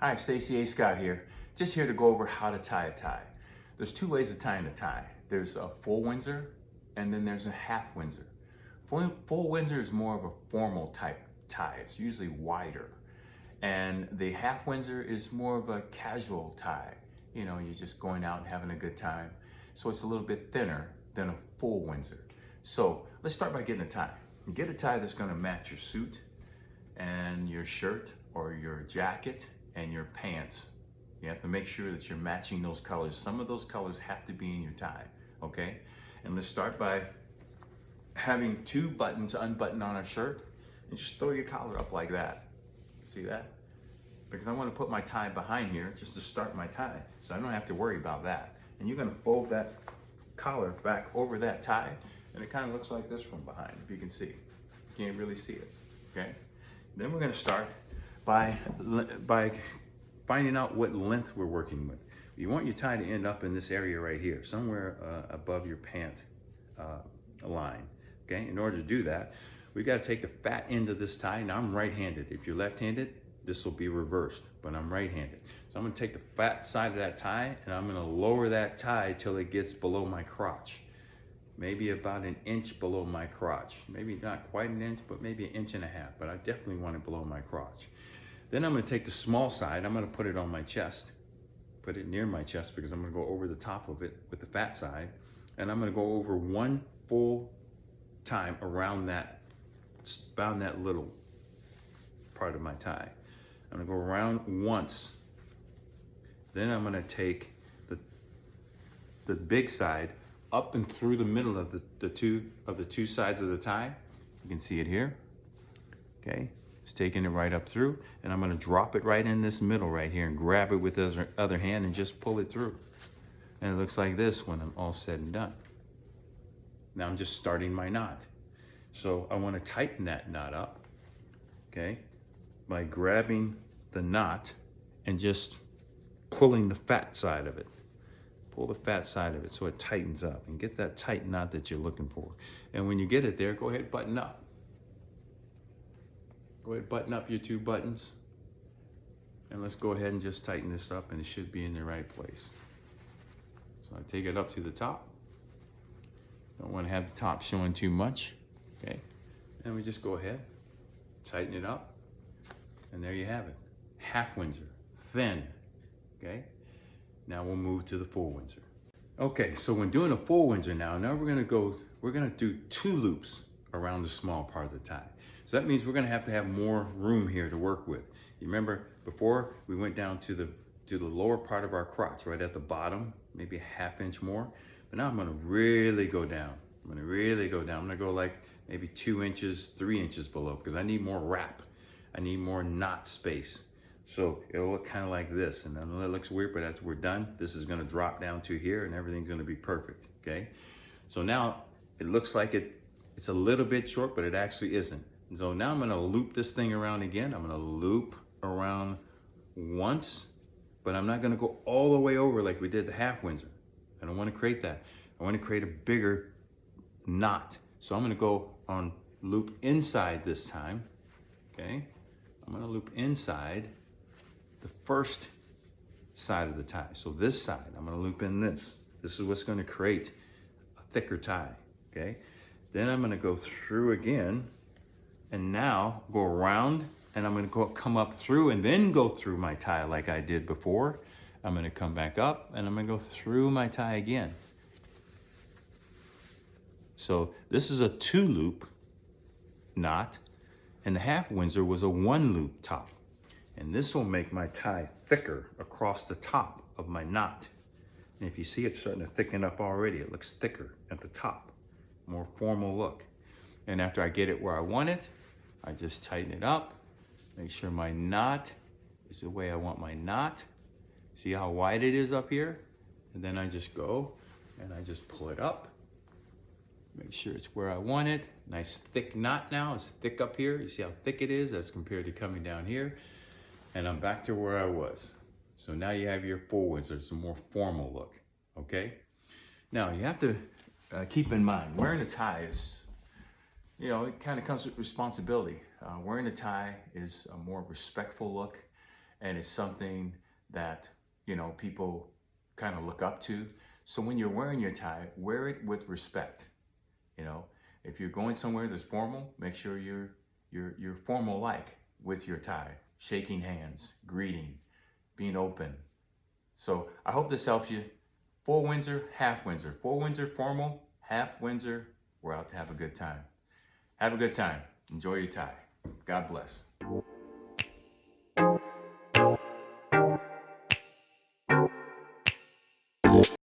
Hi, Stacey Scott here. Just here to go over how to tie a tie. There's two ways of tying a tie. There's a full Windsor and then there's a half Windsor. Full Windsor is more of a formal type tie. It's usually wider. And the half Windsor is more of a casual tie. You know, you're just going out and having a good time. So it's a little bit thinner than a full Windsor. So let's start by getting a tie. Get a tie that's gonna match your suit and your shirt or your jacket and your pants. You have to make sure that you're matching those colors. Some of those colors have to be in your tie, okay? And let's start by having two buttons unbuttoned on our shirt and just throw your collar up like that. See that? Because I want to put my tie behind here just to start my tie, so I don't have to worry about that. And you're gonna fold that collar back over that tie, and it kind of looks like this from behind, if you can see. You can't really see it, okay? Then we're gonna start by finding out what length we're working with. You want your tie to end up in this area right here, somewhere above your pant line, okay? In order to do that, we gotta take the fat end of this tie. Now I'm right-handed. If you're left-handed, this will be reversed, but I'm right-handed. So I'm gonna take the fat side of that tie and I'm gonna lower that tie till it gets below my crotch. Maybe about an inch below my crotch. Maybe not quite an inch, but maybe an inch and a half, but I definitely want it below my crotch. Then I'm gonna take the small side, I'm gonna put it on my chest, put it near my chest because I'm gonna go over the top of it with the fat side, and I'm gonna go over one full time around that little part of my tie. I'm gonna go around once. Then I'm gonna take the big side up and through the middle of the two sides of the tie. You can see it here, okay? It's taking it right up through, and I'm gonna drop it right in this middle right here and grab it with the other hand and just pull it through. And it looks like this when I'm all said and done. Now I'm just starting my knot. So I wanna tighten that knot up, okay? By grabbing the knot and just pulling the fat side of it. Pull the fat side of it so it tightens up and get that tight knot that you're looking for. And when you get it there, go ahead and button up. Go ahead, button up your two buttons. And let's go ahead and just tighten this up, and it should be in the right place. So I take it up to the top. Don't want to have the top showing too much, okay? And we just go ahead, tighten it up, and there you have it. Half Windsor, thin, okay? Now we'll move to the full Windsor. Okay, so when doing a full Windsor now we're gonna do two loops around the small part of the tie. So that means we're gonna have to have more room here to work with. You remember before we went down to the lower part of our crotch, right at the bottom, maybe a half inch more. But now I'm gonna really go down. I'm gonna go like maybe 2 inches, 3 inches below, because I need more wrap. I need more knot space. So it'll look kind of like this, and I know that looks weird, but after we're done, this is gonna drop down to here and everything's gonna be perfect, okay? So now it looks like it's a little bit short, but it actually isn't. And so now I'm gonna loop this thing around again. I'm gonna loop around once, but I'm not gonna go all the way over like we did the half Windsor. I don't wanna create that. I wanna create a bigger knot. So I'm gonna go on loop inside this time, okay? I'm gonna loop inside the first side of the tie. So this side, I'm gonna loop in this. This is what's gonna create a thicker tie, okay? Then I'm gonna go through again, and now go around, and I'm gonna come up through and then go through my tie like I did before. I'm gonna come back up and I'm gonna go through my tie again. So this is a 2-loop knot, and the half Windsor was a 1-loop top. And this will make my tie thicker across the top of my knot. And if you see it's starting to thicken up already, it looks thicker at the top, more formal look. And after I get it where I want it, I just tighten it up, make sure my knot is the way I want my knot. See how wide it is up here? And then I just go and I just pull it up, make sure it's where I want it. Nice thick knot now, it's thick up here. You see how thick it is as compared to coming down here. And I'm back to where I was. So now you have your full Windsor. It's a more formal look, okay? Now you have to keep in mind, wearing a tie is, you know, it kind of comes with responsibility. Wearing a tie is a more respectful look, and it's something that, you know, people kind of look up to. So when you're wearing your tie, wear it with respect. You know, if you're going somewhere that's formal, make sure you're formal like with your tie, shaking hands, greeting, being open. So I hope this helps you. Full Windsor, half Windsor. Full Windsor formal, half Windsor, we're out to have a good time. Have a good time. Enjoy your tie. God bless.